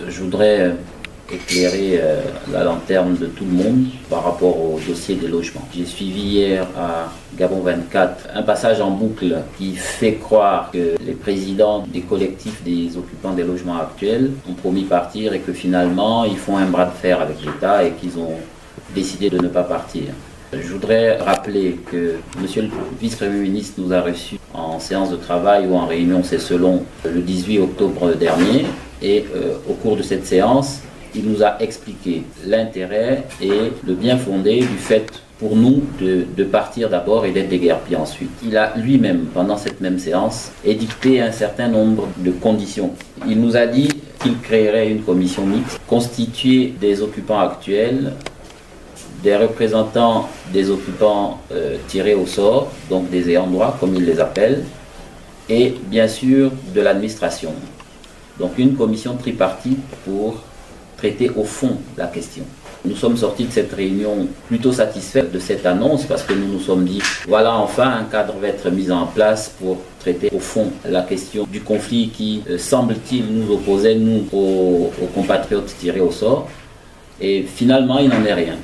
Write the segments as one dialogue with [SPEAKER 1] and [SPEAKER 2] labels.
[SPEAKER 1] Je voudrais éclairer la lanterne de tout le monde par rapport au dossier des logements. J'ai suivi hier à Gabon 24 un passage en boucle qui fait croire que les présidents des collectifs des occupants des logements actuels ont promis partir et que finalement ils font un bras de fer avec l'État et qu'ils ont décidé de ne pas partir. Je voudrais rappeler que Monsieur le vice-premier ministre nous a reçus en séance de travail ou en réunion, c'est selon, le 18 octobre dernier. Et au cours de cette séance, il nous a expliqué l'intérêt et le bien fondé du fait pour nous de partir d'abord et d'être déguerpis ensuite. Il a lui-même, pendant cette même séance, édicté un certain nombre de conditions. Il nous a dit qu'il créerait une commission mixte constituée des occupants actuels, des représentants des occupants tirés au sort, donc des ayants droit comme ils les appellent, et bien sûr de l'administration. Donc une commission tripartite pour traiter au fond la question. Nous sommes sortis de cette réunion plutôt satisfaits de cette annonce parce que nous nous sommes dit, voilà enfin un cadre va être mis en place pour traiter au fond la question du conflit qui semble-t-il nous opposait, nous, aux compatriotes tirés au sort. Et finalement, il n'en est rien.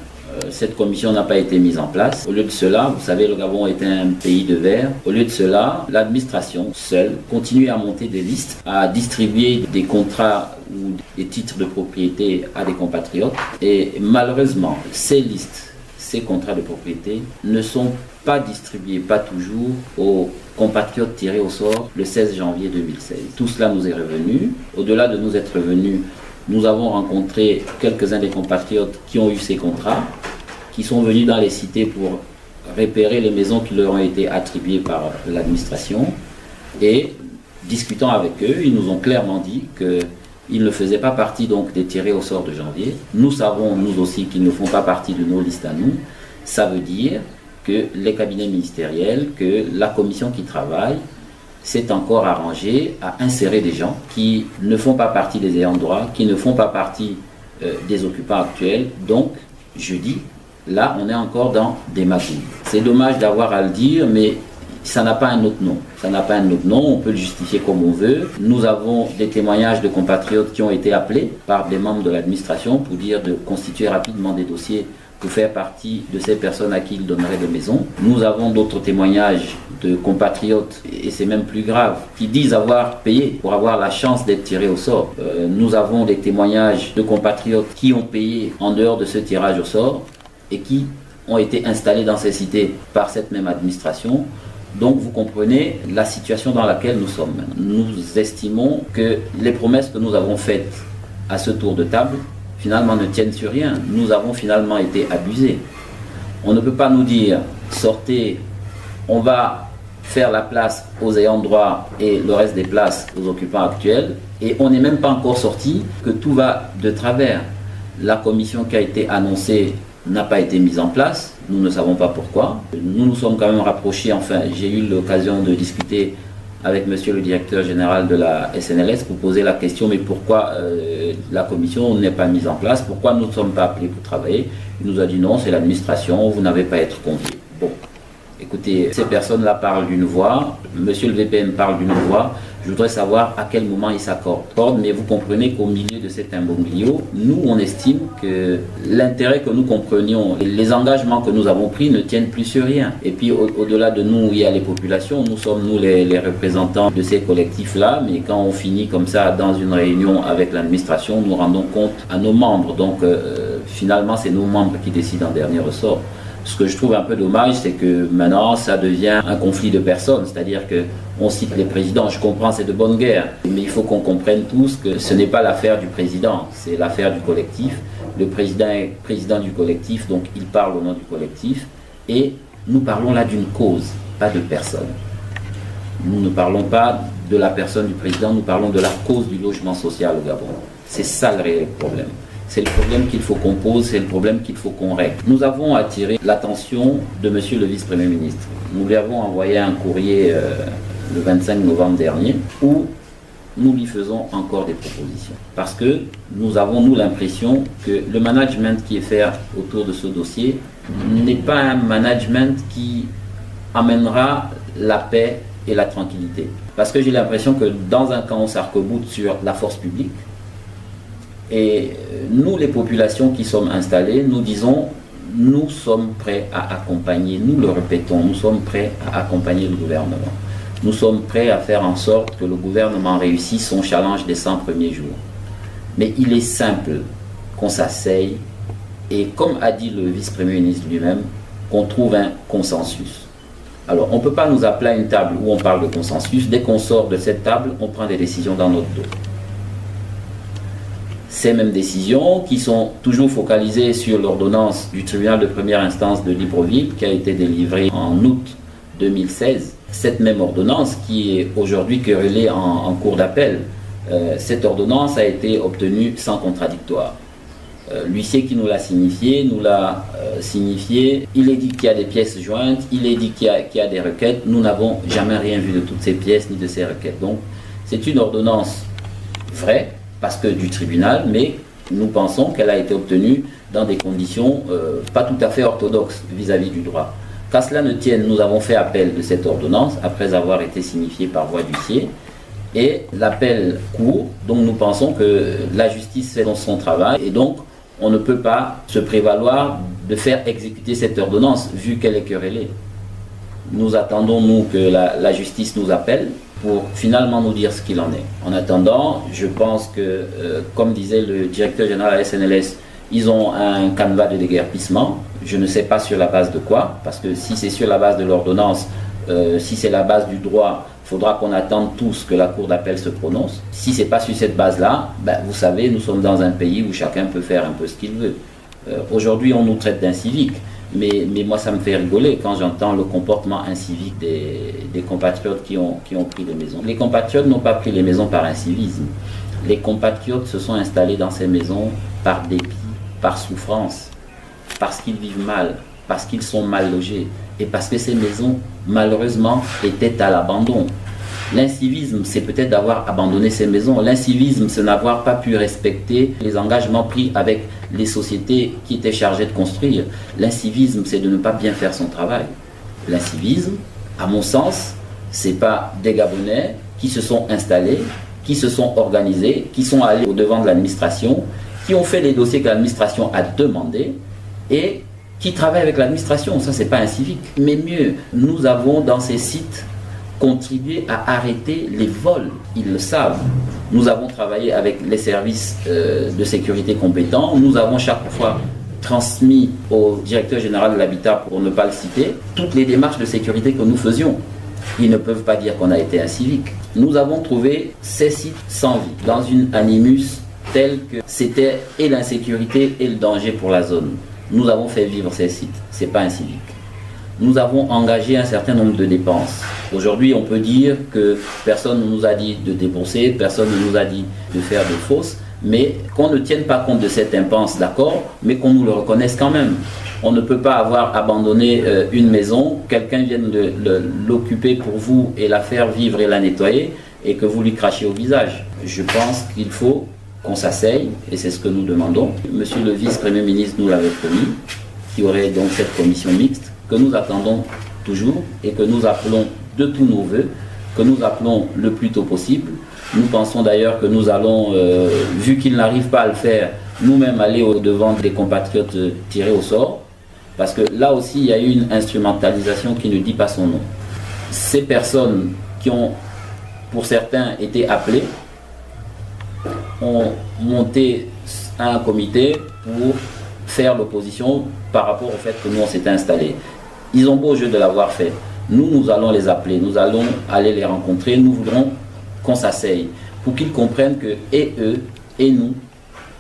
[SPEAKER 1] Cette commission n'a pas été mise en place. Au lieu de cela, vous savez, le Gabon était un pays de verre. Au lieu de cela, l'administration seule continue à monter des listes, à distribuer des contrats ou des titres de propriété à des compatriotes. Et malheureusement, ces listes, ces contrats de propriété ne sont pas distribués, pas toujours, aux compatriotes tirés au sort le 16 janvier 2016. Tout cela nous est revenu. Au-delà de nous être revenu, nous avons rencontré quelques-uns des compatriotes qui ont eu ces contrats, qui sont venus dans les cités pour repérer les maisons qui leur ont été attribuées par l'administration. Et discutant avec eux, ils nous ont clairement dit qu'ils ne faisaient pas partie donc des tirés au sort de janvier. Nous savons, nous aussi, qu'ils ne font pas partie de nos listes à nous. Ça veut dire que les cabinets ministériels, que la commission qui travaille, s'est encore arrangé à insérer des gens qui ne font pas partie des ayants droit, qui ne font pas partie des occupants actuels. Donc, je dis, là, on est encore dans des magouilles. C'est dommage d'avoir à le dire, mais ça n'a pas un autre nom. Ça n'a pas un autre nom, on peut le justifier comme on veut. Nous avons des témoignages de compatriotes qui ont été appelés par des membres de l'administration pour dire de constituer rapidement des dossiers pour faire partie de ces personnes à qui ils donneraient des maisons. Nous avons d'autres témoignages de compatriotes, et c'est même plus grave, qui disent avoir payé pour avoir la chance d'être tirés au sort. Nous avons des témoignages de compatriotes qui ont payé en dehors de ce tirage au sort et qui ont été installés dans ces cités par cette même administration. Donc vous comprenez la situation dans laquelle nous sommes. Nous estimons que les promesses que nous avons faites à ce tour de table finalement ne tiennent sur rien. Nous avons finalement été abusés. On ne peut pas nous dire sortez, on va faire la place aux ayants droit et le reste des places aux occupants actuels, et on n'est même pas encore sorti que tout va de travers. La commission qui a été annoncée n'a pas été mise en place, nous ne savons pas pourquoi. Nous nous sommes quand même rapprochés, enfin j'ai eu l'occasion de discuter avec monsieur le directeur général de la SNLS pour poser la question, mais pourquoi la commission n'est pas mise en place, pourquoi nous ne sommes pas appelés pour travailler? Il nous a dit non, c'est l'administration, vous n'avez pas à être conviés. Bon, écoutez, ces personnes-là parlent d'une voix, monsieur le VPM parle d'une voix, je voudrais savoir à quel moment ils s'accordent, mais vous comprenez qu'au milieu de cet imbroglio, nous on estime que l'intérêt que nous comprenions, les engagements que nous avons pris ne tiennent plus sur rien. Et puis au-delà de nous, il y a les populations, nous sommes nous les représentants de ces collectifs-là, mais quand on finit comme ça dans une réunion avec l'administration, nous rendons compte à nos membres, donc finalement c'est nos membres qui décident en dernier ressort. Ce que je trouve un peu dommage, c'est que maintenant, ça devient un conflit de personnes. C'est-à-dire qu'on cite les présidents. Je comprends, c'est de bonne guerre. Mais il faut qu'on comprenne tous que ce n'est pas l'affaire du président. C'est l'affaire du collectif. Le président est président du collectif, donc il parle au nom du collectif. Et nous parlons là d'une cause, pas de personne. Nous ne parlons pas de la personne du président, nous parlons de la cause du logement social au Gabon. C'est ça le réel problème. C'est le problème qu'il faut qu'on pose, c'est le problème qu'il faut qu'on règle. Nous avons attiré l'attention de monsieur le vice-premier ministre. Nous lui avons envoyé un courrier le 25 novembre dernier où nous lui faisons encore des propositions. Parce que nous avons, nous, l'impression que le management qui est fait autour de ce dossier n'est pas un management qui amènera la paix et la tranquillité. Parce que j'ai l'impression que dans un camp, on s'arc-boute sur la force publique, Et nous, les populations qui sommes installées, nous disons, nous sommes prêts à accompagner, nous le répétons, nous sommes prêts à accompagner le gouvernement. Nous sommes prêts à faire en sorte que le gouvernement réussisse son challenge des 100 premiers jours. Mais il est simple qu'on s'asseye et, comme a dit le vice-premier ministre lui-même, qu'on trouve un consensus. Alors, on ne peut pas nous appeler à une table où on parle de consensus. Dès qu'on sort de cette table, on prend des décisions dans notre dos. Ces mêmes décisions qui sont toujours focalisées sur l'ordonnance du tribunal de première instance de Libreville qui a été délivrée en août 2016. Cette même ordonnance qui est aujourd'hui querellée en cour d'appel, cette ordonnance a été obtenue sans contradictoire. L'huissier qui nous l'a signifié, il est dit qu'il y a des pièces jointes, il est dit qu'il y a des requêtes. Nous n'avons jamais rien vu de toutes ces pièces ni de ces requêtes. Donc c'est une ordonnance vraie, parce que du tribunal, mais nous pensons qu'elle a été obtenue dans des conditions pas tout à fait orthodoxes vis-à-vis du droit. Qu'à cela ne tienne, nous avons fait appel de cette ordonnance après avoir été signifiée par voie d'huissier, et l'appel court, donc nous pensons que la justice fait son travail, et donc on ne peut pas se prévaloir de faire exécuter cette ordonnance vu qu'elle est querellée. Nous attendons, nous, que la justice nous appelle pour finalement nous dire ce qu'il en est. En attendant, je pense que, comme disait le directeur général de la SNLS, ils ont un canevas de déguerpissement. Je ne sais pas sur la base de quoi, parce que si c'est sur la base de l'ordonnance, si c'est la base du droit, il faudra qu'on attende tous que la cour d'appel se prononce. Si ce n'est pas sur cette base-là, vous savez, nous sommes dans un pays où chacun peut faire un peu ce qu'il veut. Aujourd'hui, on nous traite d'inciviques. Mais moi, ça me fait rigoler quand j'entends le comportement incivique des compatriotes qui ont pris les maisons. Les compatriotes n'ont pas pris les maisons par incivisme. Les compatriotes se sont installés dans ces maisons par dépit, par souffrance, parce qu'ils vivent mal, parce qu'ils sont mal logés et parce que ces maisons, malheureusement, étaient à l'abandon. L'incivisme, c'est peut-être d'avoir abandonné ces maisons. L'incivisme, c'est n'avoir pas pu respecter les engagements pris avec les sociétés qui étaient chargées de construire. L'incivisme, c'est de ne pas bien faire son travail. L'incivisme, à mon sens, c'est pas des Gabonais qui se sont installés, qui se sont organisés, qui sont allés au-devant de l'administration, qui ont fait les dossiers que l'administration a demandés et qui travaillent avec l'administration. Ça, c'est pas incivique. Mais mieux, nous avons dans ces sites contribuer à arrêter les vols. Ils le savent. Nous avons travaillé avec les services de sécurité compétents. Nous avons chaque fois transmis au directeur général de l'habitat, pour ne pas le citer, toutes les démarches de sécurité que nous faisions. Ils ne peuvent pas dire qu'on a été incivique. Nous avons trouvé ces sites sans vie, dans une animus telle que c'était et l'insécurité et le danger pour la zone. Nous avons fait vivre ces sites. C'est pas incivique. Nous avons engagé un certain nombre de dépenses. Aujourd'hui, on peut dire que personne ne nous a dit de débourser, personne ne nous a dit de faire de fausses, mais qu'on ne tienne pas compte de cette dépense, d'accord, mais qu'on nous le reconnaisse quand même. On ne peut pas avoir abandonné une maison, quelqu'un vienne l'occuper pour vous et la faire vivre et la nettoyer, et que vous lui crachiez au visage. Je pense qu'il faut qu'on s'asseye, et c'est ce que nous demandons. Monsieur le vice-premier ministre nous l'avait promis, qu'il y aurait donc cette commission mixte, que nous attendons toujours et que nous appelons de tous nos voeux, que nous appelons le plus tôt possible. Nous pensons d'ailleurs que nous allons, vu qu'ils n'arrivent pas à le faire, nous-mêmes aller au-devant des compatriotes tirés au sort, parce que là aussi il y a eu une instrumentalisation qui ne dit pas son nom. Ces personnes qui ont, pour certains, été appelées, ont monté un comité pour faire l'opposition par rapport au fait que nous on s'était installés. Ils ont beau jeu de l'avoir fait. Nous allons les appeler, nous allons aller les rencontrer, nous voudrons qu'on s'asseye pour qu'ils comprennent que, et eux, et nous,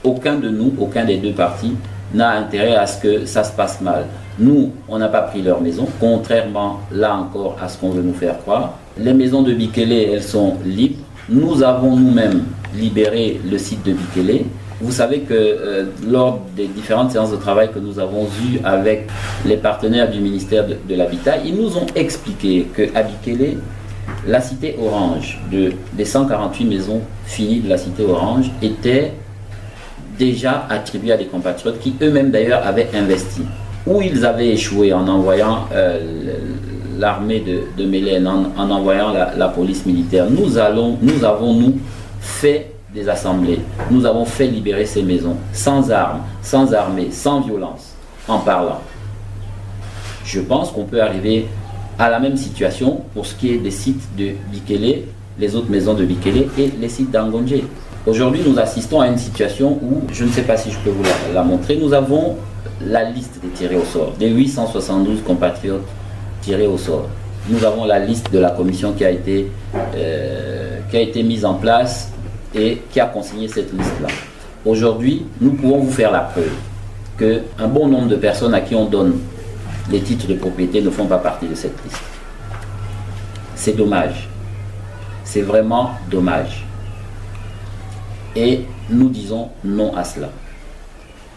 [SPEAKER 1] aucun des deux partis n'a intérêt à ce que ça se passe mal. Nous, on n'a pas pris leur maison, contrairement là encore à ce qu'on veut nous faire croire. Les maisons de Bikele, elles sont libres. Nous avons nous-mêmes libéré le site de Bikele. Vous savez que lors des différentes séances de travail que nous avons eues avec les partenaires du ministère de l'Habitat, ils nous ont expliqué qu'à Bikele, la cité Orange, des 148 maisons finies de la cité Orange, était déjà attribuée à des compatriotes qui eux-mêmes d'ailleurs avaient investi. Où ils avaient échoué en envoyant l'armée de Mélène, en envoyant la police militaire. Nous avons fait des assemblées, nous avons fait libérer ces maisons, sans armes, sans armée, sans violence, en parlant. Je pense qu'on peut arriver à la même situation pour ce qui est des sites de Bikele, les autres maisons de Bikele et les sites d'Angondje. Aujourd'hui, nous assistons à une situation où, je ne sais pas si je peux vous la montrer, nous avons la liste des tirés au sort, des 872 compatriotes tirés au sort. Nous avons la liste de la commission qui a été mise en place et qui a consigné cette liste-là. Aujourd'hui, nous pouvons vous faire la preuve qu'un bon nombre de personnes à qui on donne les titres de propriété ne font pas partie de cette liste. C'est dommage. C'est vraiment dommage. Et nous disons non à cela.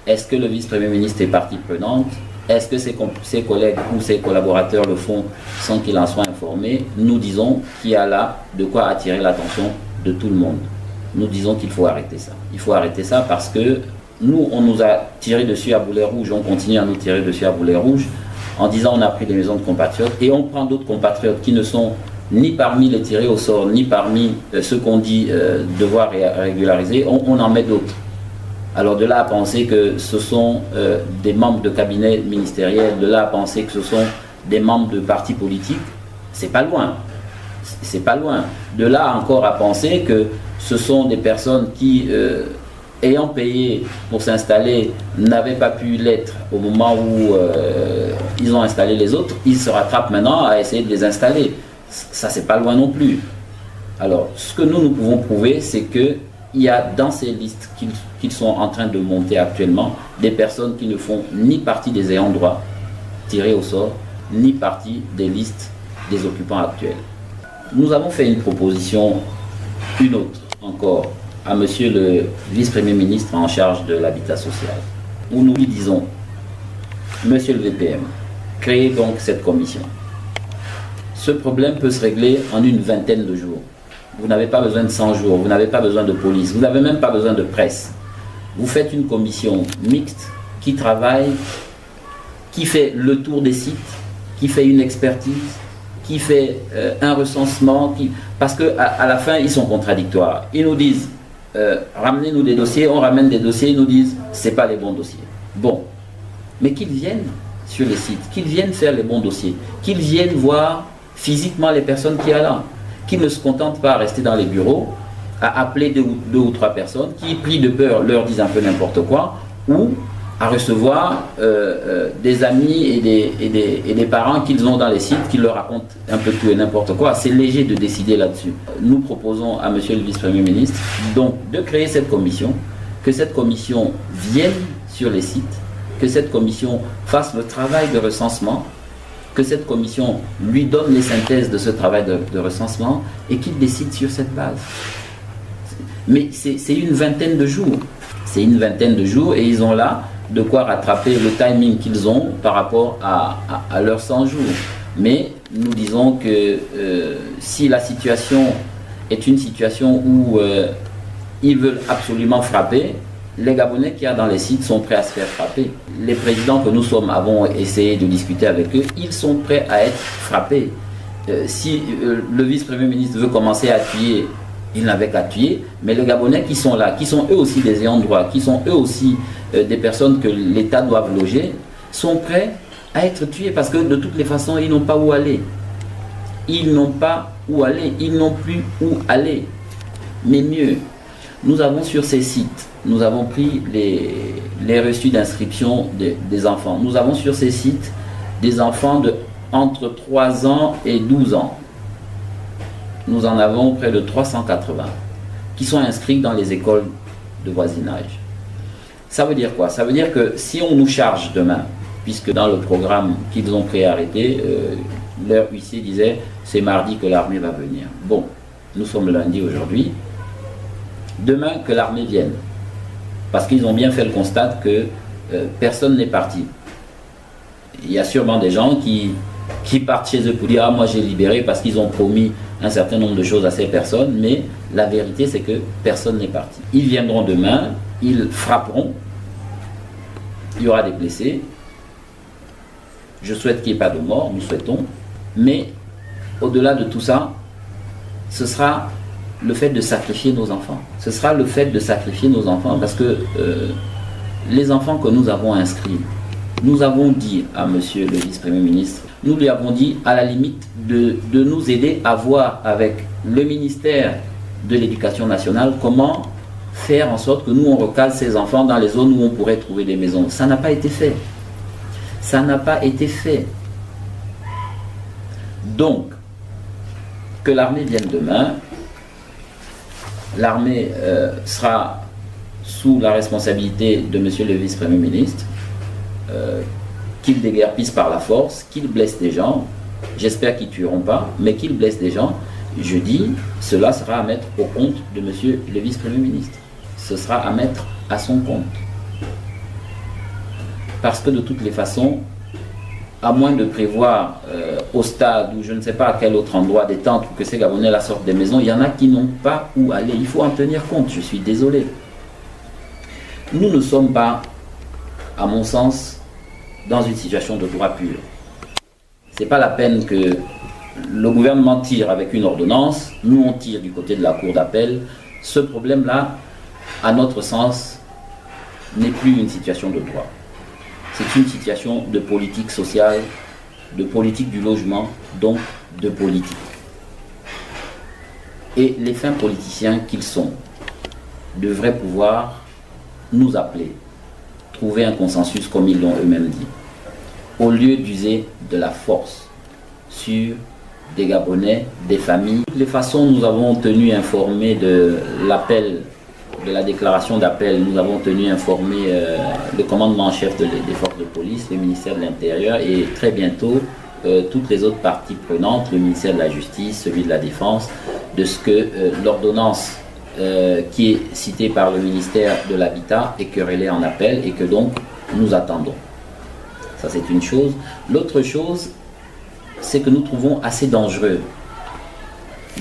[SPEAKER 1] Est-ce que le vice-premier ministre est partie prenante? Est-ce que ses collègues ou ses collaborateurs le font sans qu'il en soit informé? Nous disons qu'il y a là de quoi attirer l'attention de tout le monde. Nous disons qu'il faut arrêter ça. Il faut arrêter ça parce que nous, on nous a tiré dessus à boulet rouge, on continue à nous tirer dessus à boulet rouge en disant on a pris des maisons de compatriotes et on prend d'autres compatriotes qui ne sont ni parmi les tirés au sort, ni parmi ceux qu'on dit devoir régulariser, on en met d'autres. Alors de là à penser que ce sont des membres de cabinets ministériels, de là à penser que ce sont des membres de partis politiques, c'est pas loin. C'est pas loin. De là encore à penser que ce sont des personnes qui, ayant payé pour s'installer, n'avaient pas pu l'être au moment où ils ont installé les autres, ils se rattrapent maintenant à essayer de les installer. Ça, c'est pas loin non plus. Alors, ce que nous pouvons prouver, c'est que il y a dans ces listes qu'ils sont en train de monter actuellement des personnes qui ne font ni partie des ayants droit tirés au sort, ni partie des listes des occupants actuels. Nous avons fait une proposition, une autre encore, à monsieur le vice-premier ministre en charge de l'habitat social, où nous lui disons, monsieur le VPM, créez donc cette commission. Ce problème peut se régler en une vingtaine de jours. Vous n'avez pas besoin de 100 jours, vous n'avez pas besoin de police, vous n'avez même pas besoin de presse. Vous faites une commission mixte qui travaille, qui fait le tour des sites, qui fait une expertise, qui fait un recensement, parce qu'à la fin, ils sont contradictoires. Ils nous disent, ramenez-nous des dossiers, on ramène des dossiers, ils nous disent, c'est pas les bons dossiers. Bon, mais qu'ils viennent sur les sites, qu'ils viennent faire les bons dossiers, qu'ils viennent voir physiquement les personnes qui sont là, qui ne se contentent pas à rester dans les bureaux, à appeler deux ou trois personnes, qui, pris de peur, leur disent un peu n'importe quoi, ou à recevoir des amis et des parents qu'ils ont dans les sites, qui leur racontent un peu tout et n'importe quoi. C'est léger de décider là-dessus. Nous proposons à monsieur le vice-premier ministre donc de créer cette commission, que cette commission vienne sur les sites, que cette commission fasse le travail de recensement, que cette commission lui donne les synthèses de ce travail de recensement et qu'il décide sur cette base. Mais c'est une vingtaine de jours. C'est une vingtaine de jours et ils ont là de quoi rattraper le timing qu'ils ont par rapport à leurs 100 jours. Mais nous disons que si la situation est une situation où ils veulent absolument frapper, les Gabonais qu'il y a dans les sites sont prêts à se faire frapper. Les présidents que nous sommes avons essayé de discuter avec eux, ils sont prêts à être frappés. Si le vice-premier ministre veut commencer à tuer, il n'avait qu'à tuer, mais les Gabonais qui sont là, qui sont eux aussi des ayants droit, qui sont eux aussi des personnes que l'État doit loger, sont prêts à être tués parce que de toutes les façons, ils n'ont pas où aller. Ils n'ont pas où aller, ils n'ont plus où aller. Mais mieux, nous avons sur ces sites, nous avons pris les reçus d'inscription des enfants. Nous avons sur ces sites des enfants de entre 3 ans et 12 ans. Nous en avons près de 380 qui sont inscrits dans les écoles de voisinage. Ça veut dire quoi? Ça veut dire que si on nous charge demain, puisque dans le programme qu'ils ont préarrêté, leur huissier disait c'est mardi que l'armée va venir. Bon, nous sommes lundi aujourd'hui. Demain que l'armée vienne. Parce qu'ils ont bien fait le constat que personne n'est parti. Il y a sûrement des gens qui partent chez eux pour dire ah moi j'ai libéré parce qu'ils ont promis un certain nombre de choses à ces personnes, mais la vérité c'est que personne n'est parti. Ils viendront demain, ils frapperont, il y aura des blessés. Je souhaite qu'il n'y ait pas de mort, nous souhaitons, mais au-delà de tout ça, ce sera le fait de sacrifier nos enfants. Ce sera le fait de sacrifier nos enfants parce que les enfants que nous avons inscrits, nous avons dit à monsieur le vice-premier ministre, nous lui avons dit à la limite de nous aider à voir avec le ministère de l'Éducation nationale comment faire en sorte que nous on recale ces enfants dans les zones où on pourrait trouver des maisons. Ça n'a pas été fait. Ça n'a pas été fait. Donc, que l'armée vienne demain, l'armée sera sous la responsabilité de monsieur le vice-premier ministre, qu'il déguerpisse par la force, qu'il blesse des gens, j'espère qu'ils ne tueront pas, mais qu'ils blessent des gens, je dis, cela sera à mettre au compte de monsieur le vice-premier ministre. Ce sera à mettre à son compte. Parce que de toutes les façons, à moins de prévoir au stade ou je ne sais pas à quel autre endroit des tentes pour que ces Gabonais la sortent des maisons, il y en a qui n'ont pas où aller. Il faut en tenir compte, je suis désolé. Nous ne sommes pas, à mon sens, dans une situation de droit pur. Ce n'est pas la peine que le gouvernement tire avec une ordonnance, nous on tire du côté de la cour d'appel. Ce problème-là, à notre sens, n'est plus une situation de droit. C'est une situation de politique sociale, de politique du logement, donc de politique. Et les fins politiciens qu'ils sont devraient pouvoir nous appeler, trouver un consensus comme ils l'ont eux-mêmes dit, au lieu d'user de la force sur des Gabonais, des familles. De toutes les façons, nous avons tenu informé de l'appel, de la déclaration d'appel, nous avons tenu informé le commandement en chef des forces de police, le ministère de l'Intérieur et très bientôt toutes les autres parties prenantes, le ministère de la Justice, celui de la Défense, de ce que l'ordonnance qui est citée par le ministère de l'Habitat est querellée en appel et que donc nous attendons. Ça c'est une chose. L'autre chose, c'est que nous trouvons assez dangereux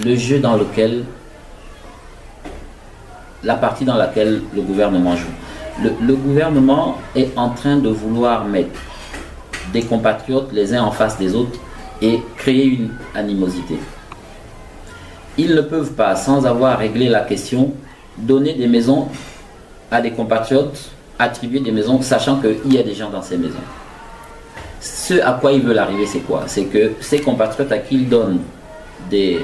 [SPEAKER 1] le jeu dans lequel, la partie dans laquelle le gouvernement joue. Le gouvernement est en train de vouloir mettre des compatriotes les uns en face des autres et créer une animosité. Ils ne peuvent pas, sans avoir réglé la question, donner des maisons à des compatriotes, attribuer des maisons, sachant qu'il y a des gens dans ces maisons. Ce à quoi ils veulent arriver, c'est quoi? C'est que ces compatriotes à qui ils donnent des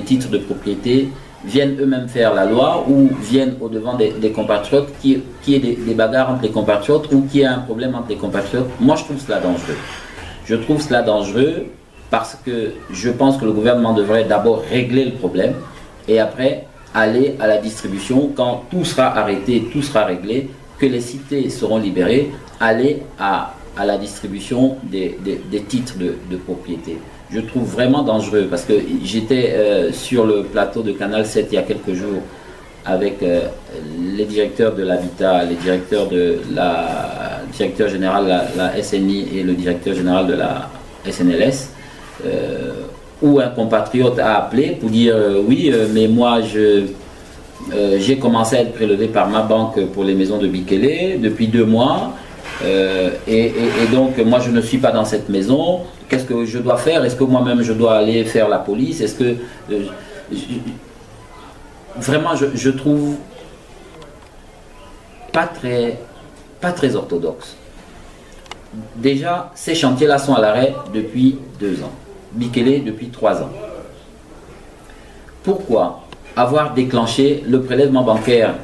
[SPEAKER 1] titres de propriété viennent eux-mêmes faire la loi ou viennent au-devant des compatriotes, qui ait des bagarres entre les compatriotes ou qui ait un problème entre les compatriotes. Moi, je trouve cela dangereux. Je trouve cela dangereux parce que je pense que le gouvernement devrait d'abord régler le problème et après aller à la distribution quand tout sera arrêté, tout sera réglé, que les cités seront libérées, aller à la distribution des titres de propriété. Je trouve vraiment dangereux parce que j'étais sur le plateau de Canal 7 il y a quelques jours avec les directeurs de l'habitat, les directeurs de la directeur général de la SNI et le directeur général de la SNLS, où un compatriote a appelé pour dire oui, mais moi j'ai commencé à être prélevé par ma banque pour les maisons de Bikele depuis 2 mois. Et donc moi je ne suis pas dans cette maison, qu'est-ce que je dois faire? Est-ce que moi-même je dois aller faire la police? Est-ce que vraiment je trouve pas très orthodoxe. Déjà ces chantiers-là sont à l'arrêt depuis 2 ans, Bikele depuis 3 ans. Pourquoi avoir déclenché le prélèvement bancaire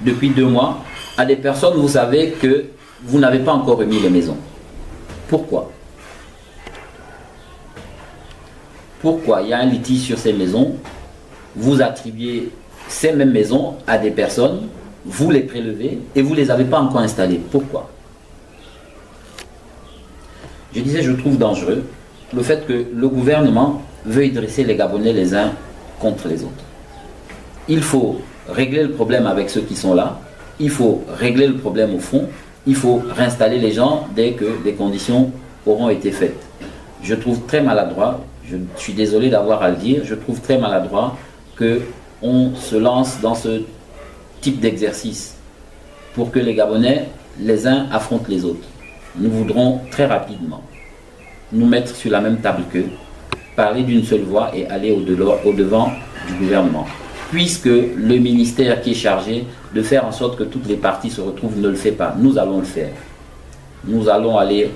[SPEAKER 1] depuis 2 mois à des personnes, vous savez que vous n'avez pas encore remis les maisons? Pourquoi? Pourquoi il y a un litige sur ces maisons, vous attribuez ces mêmes maisons à des personnes, vous les prélevez et vous ne les avez pas encore installées? Pourquoi? Je disais, je trouve dangereux le fait que le gouvernement veuille dresser les Gabonais les uns contre les autres. Il faut régler le problème avec ceux qui sont là, il faut régler le problème au fond. Il faut réinstaller les gens dès que des conditions auront été faites. Je trouve très maladroit, je suis désolé d'avoir à le dire, je trouve très maladroit qu'on se lance dans ce type d'exercice pour que les Gabonais, les uns affrontent les autres. Nous voudrons très rapidement nous mettre sur la même table qu'eux, parler d'une seule voix et aller au-devant du gouvernement. puisque le ministère qui est chargé de faire en sorte que toutes les parties se retrouvent ne le fait pas. Nous allons le faire. Nous allons aller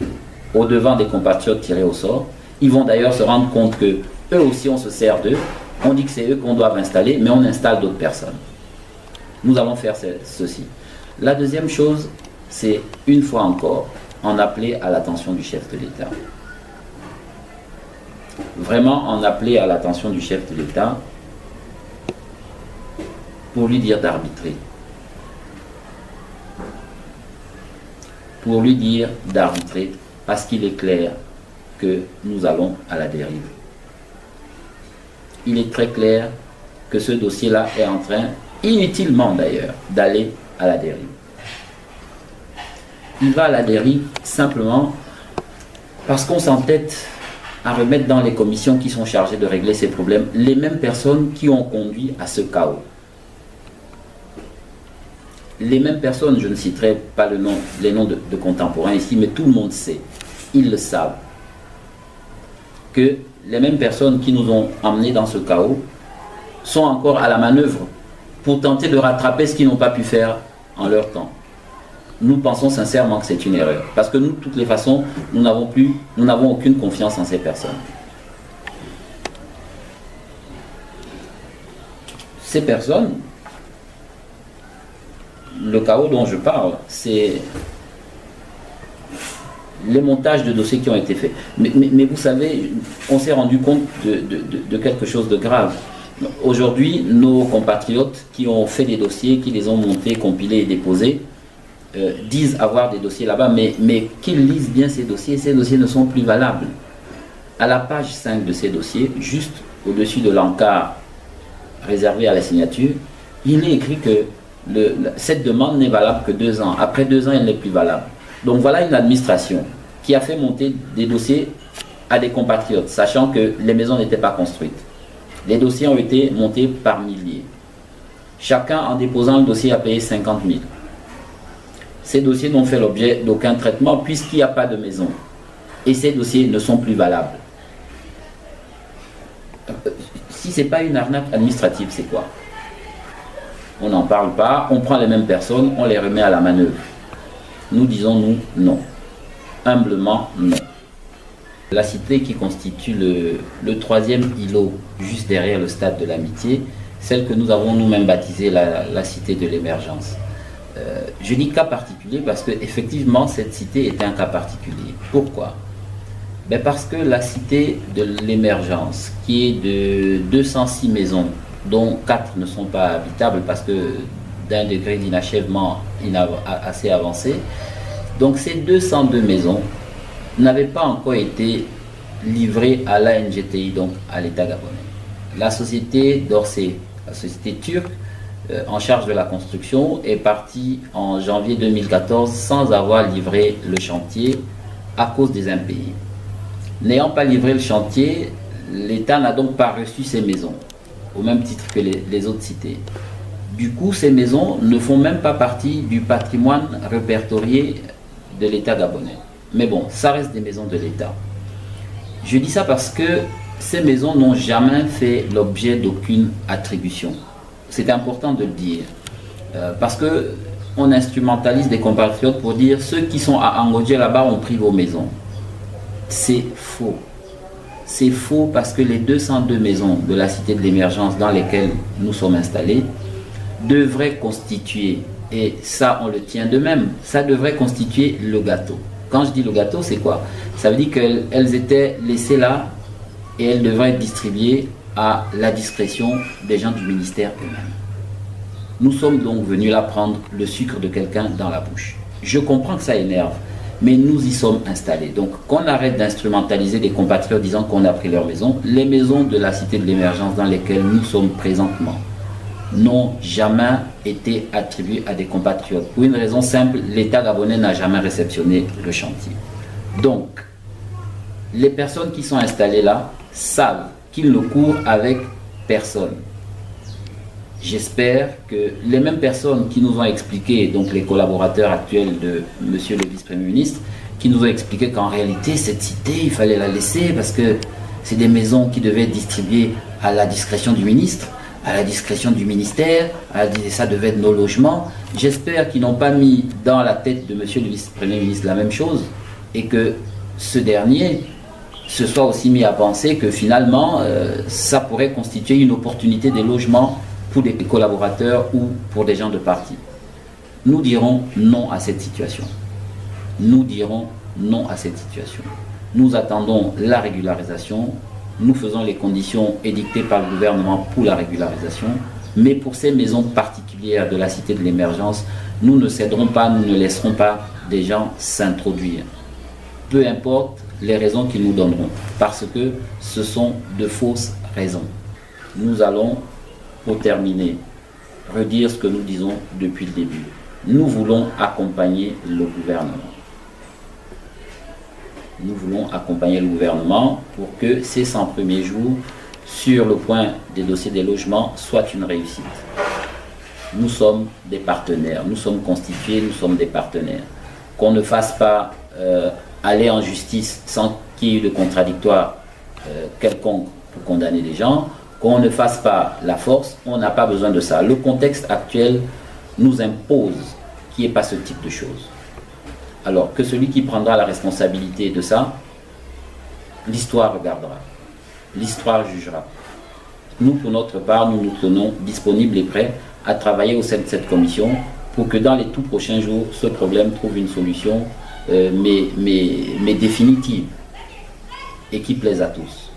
[SPEAKER 1] au-devant des compatriotes tirés au sort. Ils vont d'ailleurs se rendre compte que eux aussi on se sert d'eux. On dit que c'est eux qu'on doit installer, mais on installe d'autres personnes. Nous allons faire ceci. La deuxième chose, c'est une fois encore en appeler à l'attention du chef de l'État. Vraiment en appeler à l'attention du chef de l'État pour lui dire d'arbitrer. Pour lui dire d'arbitrer, parce qu'il est clair que nous allons à la dérive. Il est très clair que ce dossier-là est en train, inutilement d'ailleurs, d'aller à la dérive. Il va à la dérive simplement parce qu'on s'entête à remettre dans les commissions qui sont chargées de régler ces problèmes les mêmes personnes qui ont conduit à ce chaos. Les mêmes personnes, je ne citerai pas les noms de contemporains ici, mais tout le monde sait, ils le savent, que les mêmes personnes qui nous ont emmenés dans ce chaos sont encore à la manœuvre pour tenter de rattraper ce qu'ils n'ont pas pu faire en leur temps. Nous pensons sincèrement que c'est une erreur, parce que nous, de toutes les façons, nous n'avons aucune confiance en ces personnes. Ces personnes, le chaos dont je parle, c'est les montages de dossiers qui ont été faits. Mais vous savez, on s'est rendu compte de quelque chose de grave. Aujourd'hui, nos compatriotes qui ont fait des dossiers, qui les ont montés, compilés et déposés, disent avoir des dossiers là-bas, mais qu'ils lisent bien ces dossiers ne sont plus valables. À la page 5 de ces dossiers, juste au-dessus de l'encart réservé à la signature, il est écrit que cette demande n'est valable que 2 ans. Après 2 ans, elle n'est plus valable. Donc voilà une administration qui a fait monter des dossiers à des compatriotes, sachant que les maisons n'étaient pas construites. Les dossiers ont été montés par milliers. Chacun, en déposant le dossier, a payé 50 000. Ces dossiers n'ont fait l'objet d'aucun traitement puisqu'il n'y a pas de maison. Et ces dossiers ne sont plus valables. Si ce n'est pas une arnaque administrative, c'est quoi? On n'en parle pas, on prend les mêmes personnes, on les remet à la manœuvre. Nous disons, nous, non. Humblement, non. La cité qui constitue le 3e îlot, juste derrière le stade de l'Amitié, celle que nous avons nous-mêmes baptisée la cité de l'émergence. Je dis cas particulier parce qu'effectivement, cette cité est un cas particulier. Pourquoi? Parce que la cité de l'émergence, qui est de 206 maisons, dont 4 ne sont pas habitables parce que d'un degré d'inachèvement assez avancé, donc ces 202 maisons n'avaient pas encore été livrées à l'ANGTI, donc à l'État gabonais. La société d'Orsay, la société turque, en charge de la construction, est partie en janvier 2014 sans avoir livré le chantier à cause des impayés. N'ayant pas livré le chantier, l'État n'a donc pas reçu ces maisons, au même titre que les autres cités. Du coup, ces maisons ne font même pas partie du patrimoine répertorié de l'État gabonais. Mais bon, ça reste des maisons de l'État. Je dis ça parce que ces maisons n'ont jamais fait l'objet d'aucune attribution. C'est important de le dire. Parce que on instrumentalise des compatriotes pour dire ceux qui sont à Angodja là-bas ont pris vos maisons. C'est faux. C'est faux parce que les 202 maisons de la cité de l'émergence dans lesquelles nous sommes installés devraient constituer, et ça on le tient de même, ça devrait constituer le gâteau. Quand je dis le gâteau, c'est quoi? Ça veut dire qu'elles étaient laissées là et elles devraient être distribuées à la discrétion des gens du ministère eux-mêmes. Nous sommes donc venus là prendre le sucre de quelqu'un dans la bouche. Je comprends que ça énerve, mais nous y sommes installés. Donc qu'on arrête d'instrumentaliser des compatriotes disant qu'on a pris leur maison. Les maisons de la cité de l'émergence dans lesquelles nous sommes présentement n'ont jamais été attribuées à des compatriotes. Pour une raison simple, l'État gabonais n'a jamais réceptionné le chantier. Donc, les personnes qui sont installées là savent qu'ils ne courent avec personne. J'espère que les mêmes personnes qui nous ont expliqué, donc les collaborateurs actuels de Monsieur le vice-premier ministre, qui nous ont expliqué qu'en réalité, cette cité, il fallait la laisser parce que c'est des maisons qui devaient être distribuées à la discrétion du ministre. à la discrétion du ministère, ça devait être nos logements. J'espère qu'ils n'ont pas mis dans la tête de monsieur le vice-premier ministre la même chose et que ce dernier se soit aussi mis à penser que finalement, ça pourrait constituer une opportunité de logement pour des collaborateurs ou pour des gens de parti. Nous dirons non à cette situation. Nous dirons non à cette situation. Nous attendons la régularisation. Nous faisons les conditions édictées par le gouvernement pour la régularisation. Mais pour ces maisons particulières de la Cité de l'Émergence, nous ne céderons pas, nous ne laisserons pas des gens s'introduire. Peu importe les raisons qu'ils nous donneront, parce que ce sont de fausses raisons. Nous allons, pour terminer, redire ce que nous disons depuis le début. Nous voulons accompagner le gouvernement. Nous voulons accompagner le gouvernement pour que ces 100 premiers jours sur le point des dossiers des logements soient une réussite. Nous sommes des partenaires, nous sommes constitués, nous sommes des partenaires. Qu'on ne fasse pas aller en justice sans qu'il y ait eu de contradictoire quelconque pour condamner les gens, qu'on ne fasse pas la force, on n'a pas besoin de ça. Le contexte actuel nous impose qu'il n'y ait pas ce type de choses. Alors que celui qui prendra la responsabilité de ça, l'histoire regardera, l'histoire jugera. Nous, pour notre part, nous nous tenons disponibles et prêts à travailler au sein de cette commission pour que dans les tout prochains jours, ce problème trouve une solution, mais définitive et qui plaise à tous.